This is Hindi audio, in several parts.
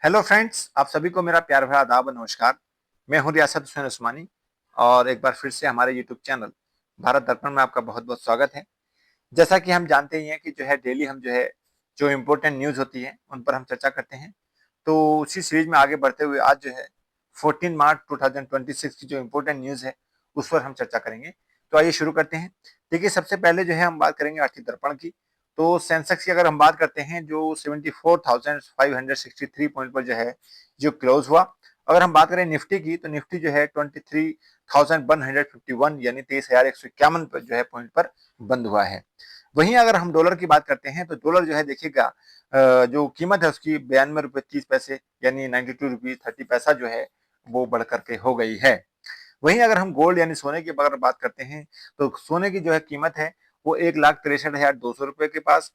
हेलो फ्रेंड्स, आप सभी को मेरा प्यार भरा आदाब और नमस्कार। मैं हूं रियासत हुसैन उस्मानी और एक बार फिर से हमारे यूट्यूब चैनल भारत दर्पण में आपका बहुत बहुत स्वागत है। जैसा कि हम जानते ही हैं कि जो है डेली हम जो इम्पोर्टेंट न्यूज़ होती है उन पर हम चर्चा करते हैं। तो उसी सीरीज में आगे बढ़ते हुए आज जो है 14 मार्च 2026 की जो इम्पोर्टेंट न्यूज़ है उस पर हम चर्चा करेंगे। तो आइए शुरू करते हैं। देखिए, सबसे पहले जो है हम बात करेंगे आर्थिक दर्पण की। तो सेंसेक्स की अगर हम बात करते हैं जो 74,563 पॉइंट पर जो है जो क्लोज हुआ। अगर हम बात करें निफ्टी की तो निफ्टी जो है 23,151 यानी 23,151 पर जो है पॉइंट पर बंद हुआ है। वहीं अगर हम डॉलर की बात करते हैं तो डॉलर जो है देखिएगा, जो कीमत है उसकी 92 रुपये 30 पैसे यानी 92 रुपीज 30 पैसा जो है वो बढ़ करके हो गई है। वहीं अगर हम गोल्ड यानी सोने की अगर बात करते हैं तो सोने की जो है कीमत है वो 1,63,200 रुपए के पास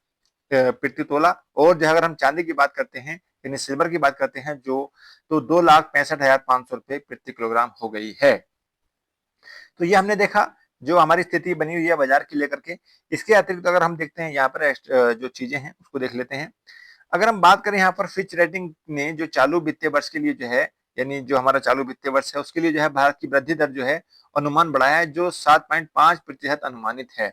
प्रति तोला। और जो अगर हम चांदी की बात करते हैं यानी सिल्वर की बात करते हैं जो तो 2,65,500 रुपए प्रति किलोग्राम हो गई है। तो ये हमने देखा जो हमारी स्थिति बनी हुई है बाजार की लेकर के। इसके अतिरिक्त अगर हम देखते हैं यहाँ पर जो चीजें हैं उसको देख लेते हैं। अगर हम बात करें यहाँ पर फिच रेटिंग ने जो चालू वित्तीय वर्ष के लिए जो है यानी जो हमारा चालू वित्तीय वर्ष है उसके लिए जो है भारत की वृद्धि दर जो है अनुमान बढ़ाया है जो 7.5% अनुमानित है।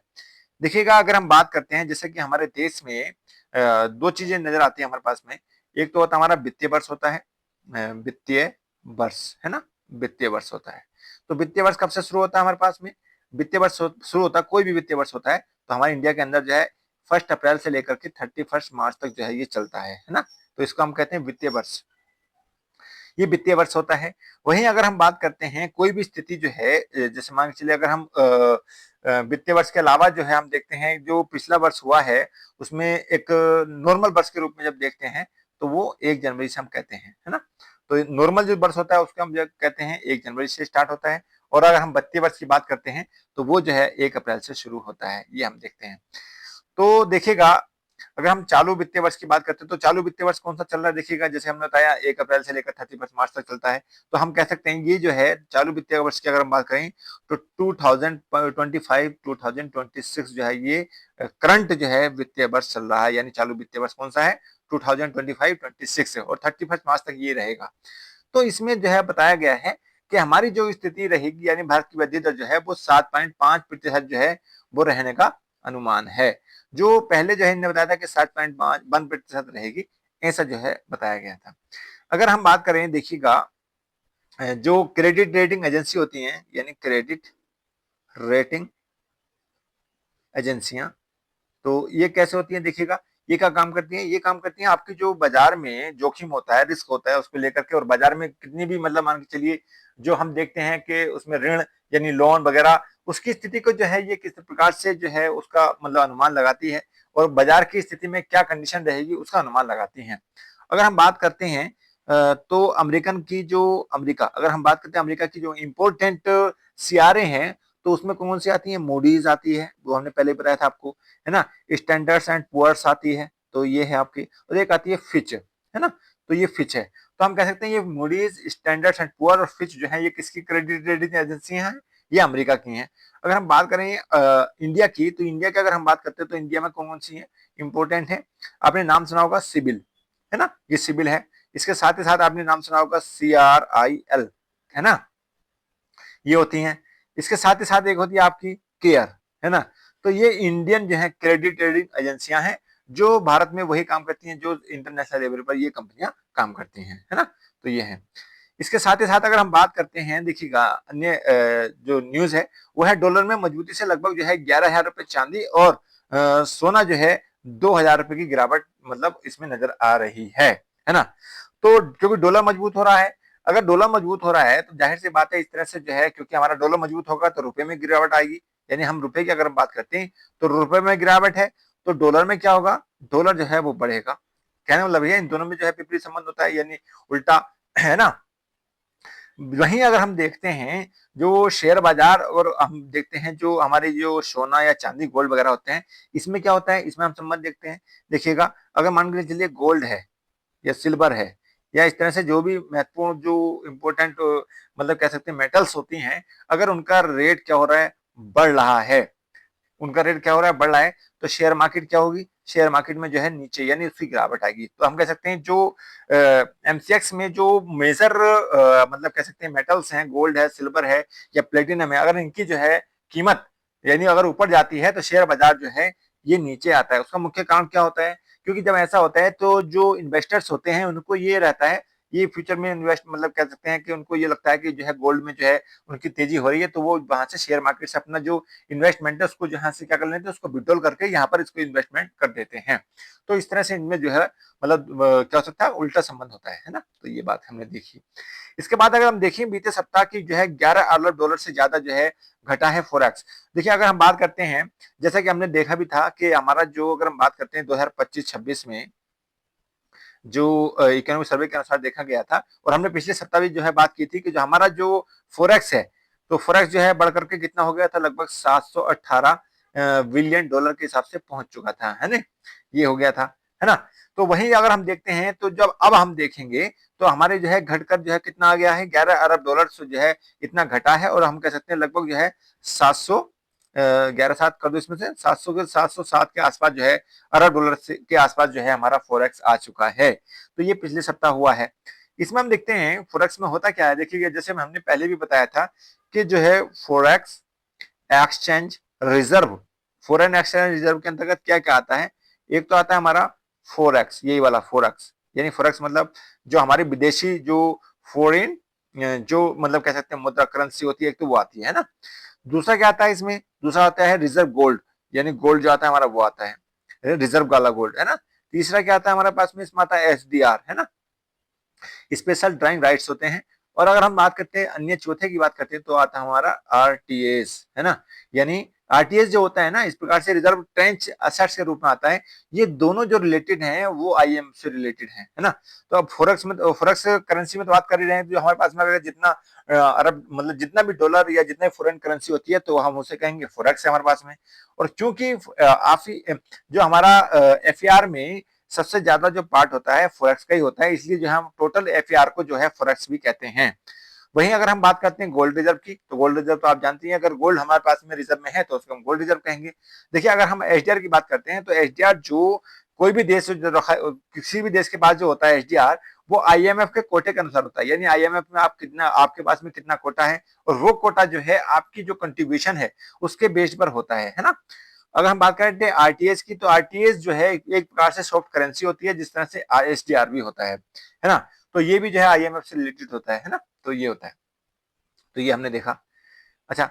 देखिएगा, अगर हम बात करते हैं जैसे कि हमारे देश में दो चीजें नजर आती है हमारे पास में। एक तो होता है हमारा वित्तीय वर्ष होता है, वित्तीय वर्ष है ना, वित्तीय वर्ष होता है। तो वित्तीय वर्ष कब से शुरू होता है हमारे पास में? वित्तीय वर्ष शुरू होता है, कोई भी वित्तीय वर्ष होता है तो हमारे इंडिया के अंदर जो है 1 अप्रैल से लेकर के 31 मार्च तक जो है ये चलता है ना। तो इसको हम कहते हैं वित्तीय वर्ष। ये वित्तीय वर्ष होता है। वहीं अगर हम बात करते हैं कोई भी स्थिति जो है, जैसे मान के चलिए अगर हम वित्तीय वर्ष के अलावा जो है हम देखते हैं जो पिछला वर्ष हुआ है उसमें एक नॉर्मल वर्ष के रूप में जब देखते हैं तो वो 1 जनवरी से हम कहते हैं, है ना। तो नॉर्मल जो वर्ष होता है उसको हम जो कहते हैं 1 जनवरी से स्टार्ट होता है। और अगर हम वित्तीय वर्ष की बात करते हैं तो वो जो है 1 अप्रैल से शुरू होता है, ये हम देखते हैं। तो देखिएगा, अगर हम चालू वित्तीय वर्ष की बात करते हैं तो चालू वित्तीय वर्ष कौन सा चल रहा है देखिएगा, जैसे हमने बताया 1 अप्रैल से लेकर 31 मार्च तक चलता है। तो हम कह सकते हैं ये जो है चालू वित्तीय वर्ष की अगर हम बात करें तो 2025-2026 जो है ये करंट जो है वित्तीय वर्ष चल रहा है। यानी चालू वित्तीय वर्ष कौन सा है? 2025-26 और 31 मार्च तक ये रहेगा। तो इसमें जो है बताया गया है कि हमारी जो स्थिति रहेगी यानी भारत की वृद्धि दर जो है वो 7.5% जो है वो रहने का अनुमान है। जो पहले जो है इन्होंने बताया था कि 7.51% रहेगी, ऐसा जो है बताया गया था। अगर हम बात करें देखिएगा, जो क्रेडिट रेटिंग एजेंसी होती हैं यानी क्रेडिट रेटिंग एजेंसियां, तो ये कैसे होती है देखिएगा, ये क्या काम करती है? ये काम करती है आपकी जो बाजार में जोखिम होता है, रिस्क होता है उसको लेकर के, और बाजार में कितनी भी मतलब मान के चलिए जो हम देखते हैं कि उसमें ऋण यानी लोन वगैरह उसकी स्थिति को जो है ये किस प्रकार से जो है उसका मतलब अनुमान लगाती है और बाजार की स्थिति में क्या कंडीशन रहेगी उसका अनुमान लगाती हैं। अगर हम बात करते हैं तो अमेरिकन की जो अमेरिका अगर हम बात करते हैं अमेरिका की जो इम्पोर्टेंट सीआरए हैं तो उसमें कौन सी आती है? मूडीज आती है, वो हमने पहले बताया था आपको, है ना। स्टैंडर्ड्स एंड पुअर्स आती है, तो ये है आपकी, और एक आती है फिच, है ना। तो ये फिच है। तो हम कह सकते हैं ये मूडीज, स्टैंडर्ड्स एंड पुअर और फिच जो है ये किसकी क्रेडिट रेटिंग एजेंसियां हैं? ये अमेरिका की हैं। अगर हम बात करें इंडिया की, तो इंडिया की अगर हम बात करते हैं तो इंडिया में कौन कौन सी है इंपॉर्टेंट है? आपने नाम सुना होगा सिबिल, है ना, ये सिबिल है। इसके साथ ही साथ आपने नाम सुना होगा CRIL, है ना, ये होती हैं। इसके साथ ही साथ एक होती है आपकी केयर, है ना। तो ये इंडियन जो है क्रेडिट रेटिंग एजेंसियां हैं जो भारत में वही काम करती हैं जो इंटरनेशनल लेवल पर ये कंपनियां काम करती हैं, है ना। तो ये है। इसके साथ ही साथ अगर हम बात करते हैं देखिएगा अन्य जो न्यूज है वो है डॉलर में मजबूती से लगभग जो है 11,000 रुपए चांदी और सोना जो है 2,000 रुपए की गिरावट मतलब इसमें नजर आ रही है ना। तो क्योंकि डॉलर मजबूत हो रहा है, अगर डॉलर मजबूत हो रहा है तो जाहिर सी बात है इस तरह से जो है, क्योंकि हमारा डॉलर मजबूत होगा तो रुपए में गिरावट आएगी। यानी हम रुपए की अगर हम बात करते हैं तो रुपए में गिरावट है तो डॉलर में क्या होगा? डॉलर जो है वो बढ़ेगा। कहने का मतलब ये इन दोनों में जो है विपरीत संबंध होता है यानी उल्टा, है ना। वहीं अगर हम देखते हैं जो शेयर बाजार और हम देखते हैं जो हमारे जो सोना या चांदी गोल्ड वगैरह होते हैं, इसमें क्या होता है? इसमें हम संबंध देखते हैं। देखिएगा, अगर मान के चलिए गोल्ड है या सिल्वर है या इस तरह से जो भी महत्वपूर्ण जो इम्पोर्टेंट मतलब कह सकते हैं मेटल्स होती हैं, अगर उनका रेट क्या हो रहा है? बढ़ रहा है, उनका रेट क्या हो रहा है, बढ़ रहा है, तो शेयर मार्केट क्या होगी, शेयर मार्केट में जो है नीचे यानी उसकी गिरावट आएगी। तो हम कह सकते हैं जो एमसीएक्स में जो मेजर मतलब कह सकते हैं मेटल्स हैं, गोल्ड है, सिल्वर है या प्लेटिनम है, अगर इनकी जो है कीमत यानी अगर ऊपर जाती है तो शेयर बाजार जो है ये नीचे आता है। उसका मुख्य कारण क्या होता है, क्योंकि जब ऐसा होता है तो जो इन्वेस्टर्स होते हैं उनको ये रहता है, ये फ्यूचर में इन्वेस्ट मतलब कह सकते हैं कि उनको ये लगता है कि जो है गोल्ड में जो है उनकी तेजी हो रही है, तो वो वहां से शेयर मार्केट से अपना जो इन्वेस्टमेंट है उसको जहां से क्या कर लेते हैं, उसको विड्रॉल करके यहाँ पर इसको इन्वेस्टमेंट कर देते हैं। तो इस तरह से इनमें जो है मतलब क्या हो सकता है, उल्टा संबंध होता है ना। तो ये बात हमने देखी। इसके बाद अगर हम देखें बीते सप्ताह की जो है 11 अरब डॉलर से ज्यादा जो है घटा है फोरेक्स। देखिए अगर हम बात करते हैं, जैसा कि हमने देखा भी था कि हमारा जो अगर हम बात करते हैं 2025-26 में जो इकोनॉमिक सर्वे के अनुसार देखा गया था, और हमने पिछले सप्ताह भी जो है बात की थी कि जो हमारा जो फोरेक्स है, तो फोरेक्स जो है बढ़कर के कितना हो गया था, लगभग 718 बिलियन डॉलर के हिसाब से पहुंच चुका था, है ना, ये हो गया था, है ना। तो वहीं अगर हम देखते हैं तो जब अब हम देखेंगे तो हमारे जो है घटकर जो है कितना आ गया है, 11 अरब डॉलर से जो है इतना घटा है, और हम कह सकते हैं लगभग जो है 700 11 7 कर दो इसमें से 700 के 707 के आसपास जो है अरब डॉलर से के आसपास जो है हमारा फोरेक्स आ चुका है। तो ये पिछले सप्ताह हुआ है। इसमें हम देखते हैं फोरेक्स में होता क्या है, देखिए जैसे हमने पहले भी बताया था कि जो है forex exchange reserve, foreign exchange reserve के अंतर्गत क्या क्या आता है, एक तो आता है हमारा फोरेक्स, यही वाला फोरेक्स, यानी फोरेक्स मतलब जो हमारी विदेशी जो फॉरेन जो मतलब कह सकते हैं मुद्रा करेंसी होती है, एक तो वो आती है ना। दूसरा क्या आता है इसमें, दूसरा आता है रिजर्व गोल्ड, यानी गोल्ड जो आता है हमारा वो आता है रिजर्व वाला गोल्ड, है ना। तीसरा क्या आता है हमारे पास में, इसमें आता है एसडीआर, है ना, स्पेशल ड्राइंग राइट्स होते हैं। और अगर हम बात करते हैं अन्य चौथे की बात करते हैं तो आता है हमारा आरटीएस, है ना, यानी आरटीएस जो होता है ना, इस प्रकार से रिजर्व ट्रेंच असेट्स के रूप में आता है। ये दोनों जो रिलेटेड हैं वो आईएमएफ से रिलेटेड है ना। तो अब फोरेक्स में, फोरेक्स करेंसी में तो बात कर ही रहे हैं, तो हमारे पास में अगर जितना अरब मतलब जितना भी डॉलर या जितने फॉरेन करेंसी होती है तो हम उसे कहेंगे फोरेक्स है हमारे पास में। और चूंकि जो हमारा एफआर में सबसे ज्यादा जो पार्ट होता है फोरेक्स का ही होता है, इसलिए जो हम टोटल एफआर को जो है फोरेक्स भी कहते हैं। वहीं अगर हम बात करते हैं गोल्ड रिजर्व की, तो गोल्ड रिजर्व तो आप जानती हैं, अगर गोल्ड हमारे पास में रिजर्व में है तो उसको हम गोल्ड रिजर्व कहेंगे। देखिए अगर हम एचडीआर की बात करते हैं तो एचडीआर जो कोई भी देश जो रखा, किसी भी देश के पास जो होता है एचडीआर, वो आईएमएफ के कोटे के अनुसार होता है, यानी आईएमएफ में आप कितना, आपके पास में कितना कोटा है, और वो कोटा जो है आपकी जो कंट्रीब्यूशन है उसके बेस पर होता है ना। अगर हम बात करें आरटीएस की, तो आरटीएस जो है एक प्रकार से सॉफ्ट करेंसी होती है, जिस तरह से एसडीआर भी होता है ना। तो ये भी जो है आईएमएफ से रिलेटेड होता है ना। तो ये होता है, तो ये हमने देखा। अच्छा,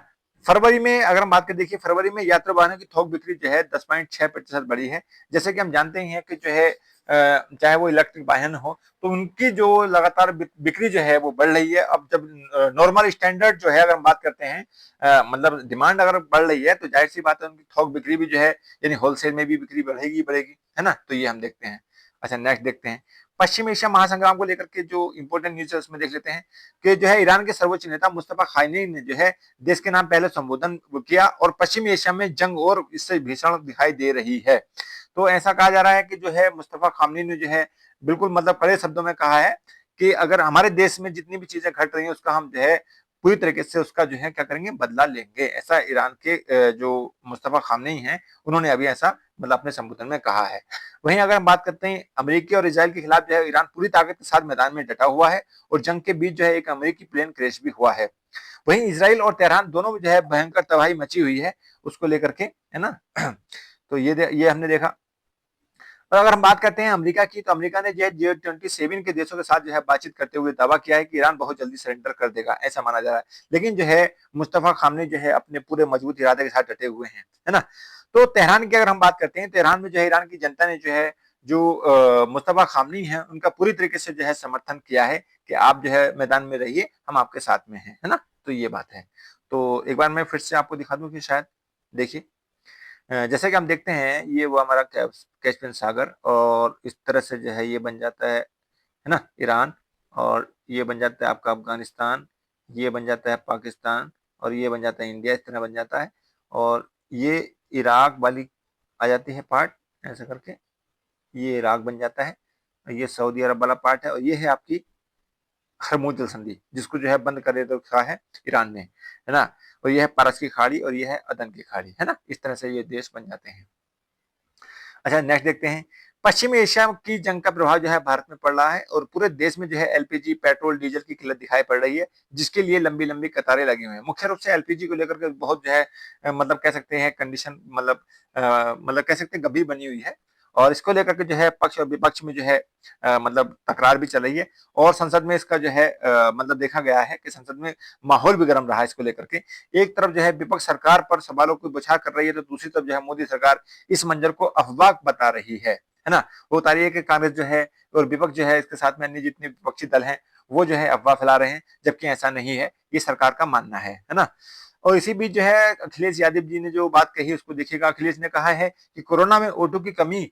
फरवरी में अगर हम बात करें, देखिए फरवरी में यात्रा वाहनों की थोक बिक्री जो है 10.6% बढ़ी है। जैसे कि हम जानते ही हैं कि जो है चाहे वो इलेक्ट्रिक वाहन हो तो उनकी जो लगातार बिक्री जो है वो बढ़ रही है। अब जब नॉर्मल स्टैंडर्ड जो है अगर हम बात करते हैं मतलब डिमांड अगर बढ़ रही है तो जाहिर सी बात है उनकी थोक बिक्री भी जो है यानी होलसेल में भी बिक्री बढ़ेगी बढ़ेगी, है ना। तो ये हम देखते हैं। अच्छा, नेक्स्ट देखते हैं पश्चिम एशिया महासंग्राम को लेकर के जो इंपॉर्टेंट न्यूज है उसमें देख लेते हैं कि जो है ईरान के सर्वोच्च नेता मुस्तफा खामेनी ने जो है देश के नाम पहले संबोधन किया, और पश्चिमी एशिया में जंग और इससे भीषण दिखाई दे रही है। तो ऐसा कहा जा रहा है कि जो है मुस्तफा खामेनी ने जो है बिल्कुल मतलब कड़े शब्दों में कहा है कि अगर हमारे देश में जितनी भी चीजें घट रही हैं उसका हम जो है पूरी तरीके से उसका जो है क्या करेंगे, बदला लेंगे। ऐसा ईरान के जो मुस्तफा खामेनी हैं उन्होंने अभी ऐसा मतलब अपने संबोधन में कहा है। वहीं अगर हम बात करते हैं अमेरिकी और इजराइल के खिलाफ जो है ईरान पूरी ताकत के साथ मैदान में डटा हुआ है, और जंग के बीच जो है एक अमेरिकी प्लेन क्रैश भी हुआ है। वहीं इसराइल और तेहरान दोनों में जो है भयंकर तबाही मची हुई है उसको लेकर के, है ना। तो ये हमने देखा। और अगर हम बात करते हैं अमेरिका की, तो अमेरिका ने जो है G27 के देशों के साथ जो है बातचीत करते हुए दावा किया है कि ईरान बहुत जल्दी सरेंडर कर देगा, ऐसा माना जा रहा है। लेकिन जो है मुस्तफा खामने जो है अपने पूरे मजबूत इरादे के साथ डटे हुए हैं, है ना। तो तेहरान की अगर हम बात करते हैं, तेहरान में जो है ईरान की जनता ने जो है जो मुस्तफा खामनी है उनका पूरी तरीके से जो है समर्थन किया है कि आप जो है मैदान में रहिए, हम आपके साथ में हैं, है ना। तो ये बात है। तो एक बार मैं फिर से आपको दिखा दूं कि शायद देखिए जैसे कि हम देखते हैं ये वो हमारा कैस्पियन सागर, और इस तरह से जो है ये बन जाता है ना ईरान, और ये बन जाता है आपका अफगानिस्तान, ये बन जाता है पाकिस्तान, और ये बन जाता है इंडिया, इस तरह बन जाता है। और ये इराक वाली आ जाती है पार्ट, ऐसा करके ये इराक बन जाता है, और ये सऊदी अरब वाला पार्ट है, और ये है आपकी हरमुज जल संधि, जिसको जो है बंद कर रखा है ईरान ने, है ना? और ये है पारस की खाड़ी और ये है अदन की खाड़ी, है ना? इस तरह से ये देश बन जाते हैं। अच्छा, नेक्स्ट देखते हैं। पश्चिमी एशिया की जंग का प्रभाव जो है भारत में पड़ रहा है और पूरे देश में जो है एलपीजी, पेट्रोल, डीजल की किल्लत दिखाई पड़ रही है, जिसके लिए लंबी-लंबी कतारें लगी हुई हैं। मुख्य रूप से एलपीजी को लेकर के बहुत जो है मतलब कह सकते हैं कंडीशन मतलब कह सकते हैं गंभीर बनी हुई है और इसको लेकर के जो है पक्ष और विपक्ष में जो है मतलब तकरार भी चल रही है और संसद में इसका जो है मतलब देखा गया है कि संसद में माहौल भी गर्म रहा है इसको लेकर के। एक तरफ जो है विपक्ष सरकार पर सवालों की बौछार कर रही है, तो दूसरी तरफ जो है मोदी सरकार इस मंजर को अफवाह बता रही है ना? वो बता रही है कि कांग्रेस जो है और विपक्ष जो है इसके साथ में अन्य जितने विपक्षी दल हैं, वो जो है अफवाह फैला रहे हैं, जबकि ऐसा नहीं है, ये सरकार का मानना है ना? और इसी बीच जो है अखिलेश यादव जी ने जो बात कही उसको देखिएगा। अखिलेश ने कहा है कि कोरोना में O2 की कमी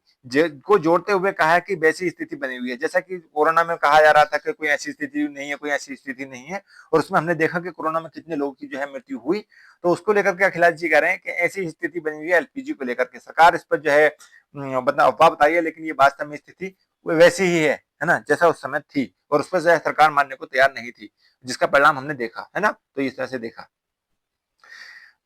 को जोड़ते हुए कहा है कि वैसी स्थिति बनी हुई है। जैसा कि कोरोना में कहा जा रहा था कि कोई ऐसी स्थिति नहीं है, कोई ऐसी स्थिति नहीं है और उसमें हमने देखा कि कोरोना में कितने लोगों की जो है मृत्यु हुई। तो उसको लेकर के अखिलेश जी कह रहे हैं कि ऐसी स्थिति बनी हुई है एलपीजी को लेकर के। सरकार इस पर जो है मतलब अफवाह बताई है, लेकिन ये वास्तव में स्थिति वैसी ही है ना? जैसा उस समय थी और उस पर जो है सरकार मानने को तैयार नहीं थी, जिसका परिणाम हमने देखा, है ना? तो इस तरह से देखा।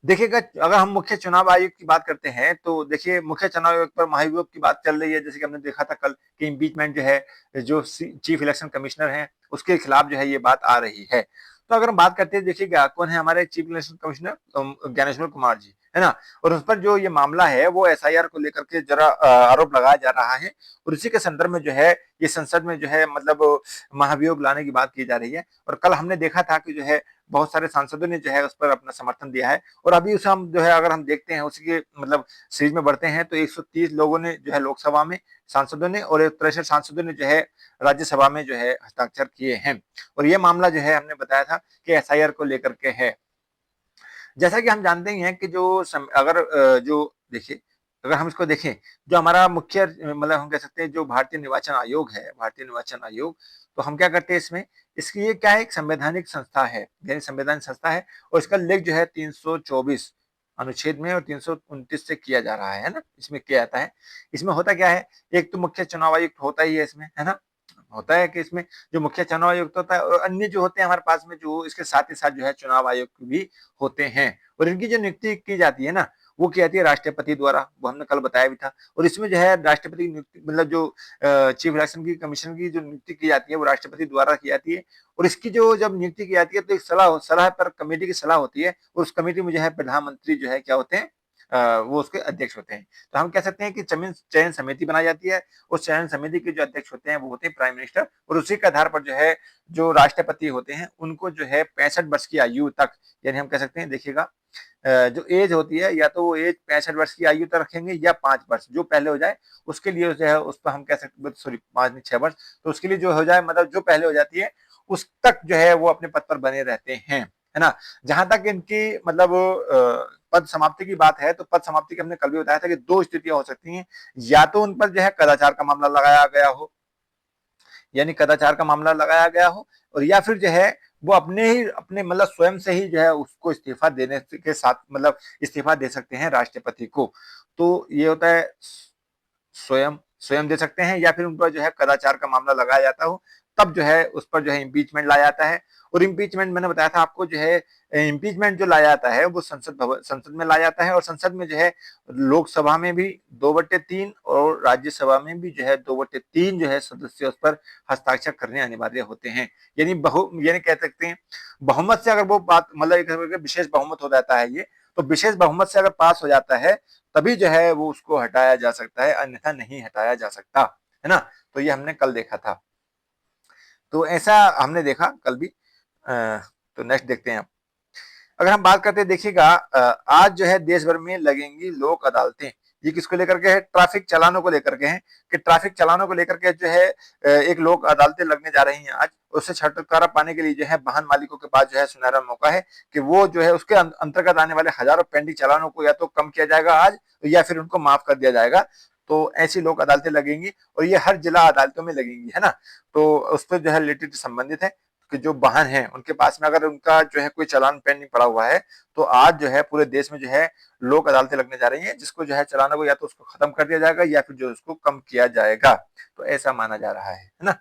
देखिएगा, अगर हम मुख्य चुनाव आयोग की बात करते हैं, तो देखिए मुख्य चुनाव आयोग पर महाभियोग की बात चल रही है, जैसे कि हमने देखा था कल कि इम्पीचमेंट जो है, जो चीफ इलेक्शन कमिश्नर हैं, उसके खिलाफ जो है ये बात आ रही है। तो अगर हम बात करते हैं, देखिएगा कौन है हमारे chief election commissioner, Gyaneshwar Kumar ji, है ना? और उस पर जो ये मामला है, वो एसआईआर को लेकर के जरा आरोप लगाया जा रहा है और उसी के संदर्भ में जो है, ये संसद में जो है मतलब महाभियोग लाने की बात की जा रही है और कल हमने देखा था कि जो है बहुत सारे सांसदों ने जो है उस पर अपना समर्थन दिया है और अभी उसे हम जो है अगर हम देखते हैं उसी के मतलब सीरीज में बढ़ते हैं तो 130 लोगों ने जो है लोकसभा में सांसदों ने और 63 सांसदों ने जो है राज्यसभा में जो है हस्ताक्षर किए हैं और ये मामला जो है हमने बताया था कि एसआईआर को लेकर के है। जैसा कि हम जानते ही हैं कि अगर जो देखिए, अगर हम इसको देखें, जो हमारा मुख्य मतलब हम कह सकते हैं जो भारतीय निर्वाचन आयोग है, भारतीय निर्वाचन आयोग, तो हम क्या करते हैं इसमें, इसकी ये क्या है, एक संवैधानिक संस्था है, यानी संवैधानिक संस्था है और इसका उल्लेख जो है 324 अनुच्छेद में और 329 से किया जा रहा है ना? इसमें किया जाता है। इसमें होता क्या है, एक तो मुख्य चुनाव आयुक्त होता ही है इसमें, है ना? होता है कि इसमें जो मुख्य चुनाव आयुक्त होता है और अन्य जो होते हैं हमारे पास में जो इसके साथ ही साथ जो है चुनाव आयुक्त भी होते हैं और इनकी जो नियुक्ति की जाती है ना, वो की जाती है राष्ट्रपति द्वारा, वो हमने कल बताया भी था और इसमें जो है राष्ट्रपति की नियुक्ति मतलब जो चीफ इलेक्शन की कमीशन की जो नियुक्ति की जाती है वो राष्ट्रपति द्वारा की जाती है और इसकी जो जब नियुक्ति की जाती है तो एक सलाह सलाह पर कमेटी की सलाह होती है और उस कमेटी में जो है प्रधानमंत्री जो है क्या होते हैं, वो उसके अध्यक्ष होते हैं। तो हम कह सकते हैं कि चयन समिति बनाई जाती है, उस चयन समिति के जो अध्यक्ष होते हैं वो होते हैं प्राइम मिनिस्टर और उसी के आधार पर जो है जो राष्ट्रपति होते हैं उनको जो है 65 वर्ष की आयु तक, यानी हम कह सकते हैं देखिएगा जो एज होती है या तो वो एज 65 वर्ष की आयु तक रखेंगे या 5 वर्ष जो पहले हो जाए उसके लिए जो है उस पर हम कह सकते सॉरी 5 नहीं 6 वर्ष, तो उसके लिए जो हो जाए मतलब जो पहले हो जाती है उस तक जो है वो अपने पद पर बने रहते हैं, है ना? जहां तक इनकी मतलब पद समाप्ति की बात है तो पद समाप्ति के हमने कल भी बताया था कि 2 स्थितियां हो सकती हैं, या तो उन पर जो है कदाचार का मामला लगाया गया हो, यानी कदाचार का मामला लगाया गया हो और या फिर जो है वो अपने मतलब स्वयं से ही जो है उसको इस्तीफा देने के साथ मतलब इस्तीफा दे सकते हैं राष्ट्रपति को। तो ये होता है स्वयं स्वयं दे सकते हैं या फिर उन पर जो है कदाचार का मामला लगाया जाता हो, तब जो है उस पर जो है इम्पीचमेंट लाया जाता है और इम्पीचमेंट मैंने बताया था आपको जो है इम्पीचमेंट जो लाया जाता है वो संसद में लाया जाता है और संसद में जो है लोकसभा में भी 2/3 और राज्यसभा में भी जो है 2/3 जो है सदस्य उस पर हस्ताक्षर करने अनिवार्य होते हैं। यानी कह सकते हैं बहुमत से अगर वो बात मतलब एक विशेष बहुमत हो जाता है ये, तो विशेष बहुमत से अगर पास हो जाता है तभी जो है वो उसको हटाया जा सकता है, अन्यथा नहीं हटाया जा सकता, है ना? तो ये हमने कल देखा था। तो ऐसा हमने देखा कल भी। तो नेक्स्ट देखते हैं आप। अगर हम बात करते हैं देखिएगा आज जो है देश भर में लगेंगी लोक अदालतें। ये किसको लेकर के है? ट्रैफिक चालानों को लेकर के हैं कि ट्रैफिक चालानों को लेकर के जो है एक लोक अदालतें लगने जा रही हैं आज। उससे छुटकारा पाने के लिए जो है वाहन मालिकों के पास जो है सुनहरा मौका है कि वो जो है उसके अंतर्गत आने वाले हजारों पेंडिंग चालानों को या तो कम किया जाएगा आज या फिर उनको माफ कर दिया जाएगा। तो ऐसी लोक अदालतें लगेंगी और ये हर जिला अदालतों में लगेंगी, है ना? तो उस पर जो है रिलेटेड संबंधित है कि जो वाहन है उनके पास में अगर उनका जो है कोई चालान पेंडिंग पड़ा हुआ है तो आज जो है पूरे देश में जो है लोक अदालतें लगने जा रही हैं, जिसको जो है चालानों को या तो उसको खत्म कर दिया जाएगा या फिर जो उसको कम किया जाएगा। तो ऐसा माना जा रहा है ना?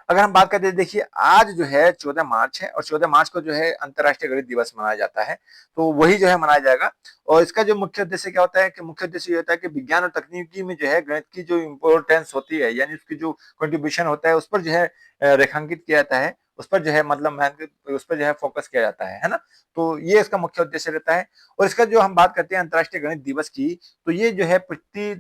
अगर हम बात करते हैं, देखिए आज जो है 14 मार्च है और 14 मार्च को जो है अंतर्राष्ट्रीय गणित दिवस मनाया जाता है। तो वही जो है मनाया जाएगा और इसका जो मुख्य उद्देश्य क्या होता है कि मुख्य उद्देश्य ये होता है कि विज्ञान और तकनीकी में जो है गणित की जो इम्पोर्टेंस होती है, यानी उसकी जो कंट्रीब्यूशन होता है, उस पर जो है रेखांकित किया जाता है, उस पर जो है मतलब उस पर जो है फोकस किया जाता है ना? तो ये इसका मुख्य उद्देश्य रहता है। और इसका जो हम बात करते हैं अंतर्राष्ट्रीय गणित दिवस की, तो ये जो है प्रति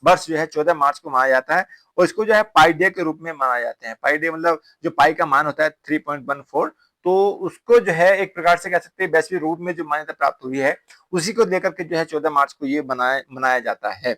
वर्ष जो है 14 मार्च को मनाया जाता है और इसको जो है पाई डे के रूप में मनाए जाते हैं। पाई डे मतलब जो पाई का मान होता है 3.14, तो उसको जो है एक प्रकार से कह सकते हैं वैश्विक रूप में जो मान्यता प्राप्त हुई है, उसी को लेकर के जो है 14 मार्च को ये मनाया जाता है।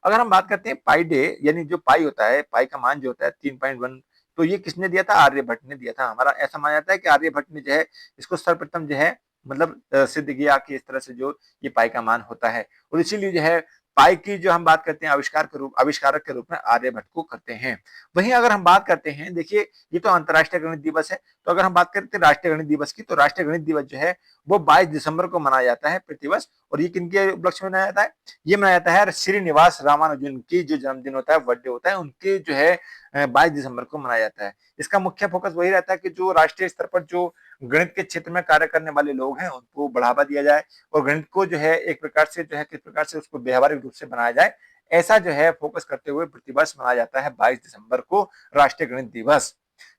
अगर हम बात करते हैं पाई डे, यानी जो पाई होता है, पाई का मान जो होता है 3.1, तो ये किसने दिया था? आर्यभट्ट ने दिया था। हमारा ऐसा माना जाता है कि आर्यभट्ट ने जो है इसको सर्वप्रथम जो है मतलब सिद्ध किया कि इस तरह से जो ये पाई का मान होता है और इसीलिए जो है पाई की जो हम बात करते हैं आविष्कारक के रूप में आर्यभट्ट को करते हैं। वहीं अगर हम बात करते हैं, देखिए ये तो अंतर्राष्ट्रीय गणित दिवस है, तो अगर हम बात करते हैं राष्ट्रीय गणित दिवस की, तो राष्ट्रीय गणित दिवस जो है वो 22 दिसंबर को मनाया जाता है प्रतिवर्ष। और ये किनके उपलक्ष्य में मनाया जाता है? ये मनाया जाता है श्रीनिवास रामानुजन की जो जन्मदिन होता है, बर्थडे होता है, उनके जो है 22 दिसंबर को मनाया जाता है। इसका मुख्य फोकस वही रहता है कि जो राष्ट्रीय स्तर पर जो गणित के क्षेत्र में कार्य करने वाले लोग हैं उनको बढ़ावा दिया जाए और गणित को जो है एक प्रकार से जो है किस प्रकार से उसको व्यवहारिक रूप से बनाया जाए, ऐसा जो है फोकस करते हुए प्रतिवर्ष मनाया जाता है 22 दिसंबर को राष्ट्रीय गणित दिवस।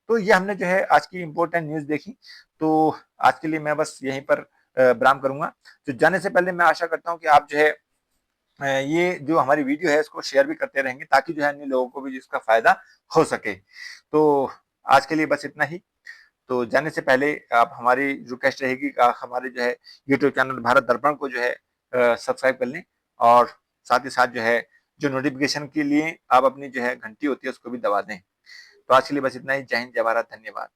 तो ये हमने जो है आज की इंपॉर्टेंट न्यूज देखी। तो आज के लिए मैं बस यहीं पर विराम करूंगा। तो जाने से पहले मैं आशा करता हूँ कि आप जो है ये जो हमारी वीडियो है इसको शेयर भी करते रहेंगे ताकि जो है अन्य लोगों को भी इसका फायदा हो सके। तो आज के लिए बस इतना ही। तो जाने से पहले आप हमारी रिक्वेस्ट रहेगी कि आप हमारे जो है यूट्यूब चैनल भारत दर्पण को जो है सब्सक्राइब कर लें और साथ ही साथ जो है जो नोटिफिकेशन के लिए आप अपनी जो है घंटी होती है उसको भी दबा दें। तो आज के लिए बस इतना ही। जय हिंद, जय भारत, धन्यवाद।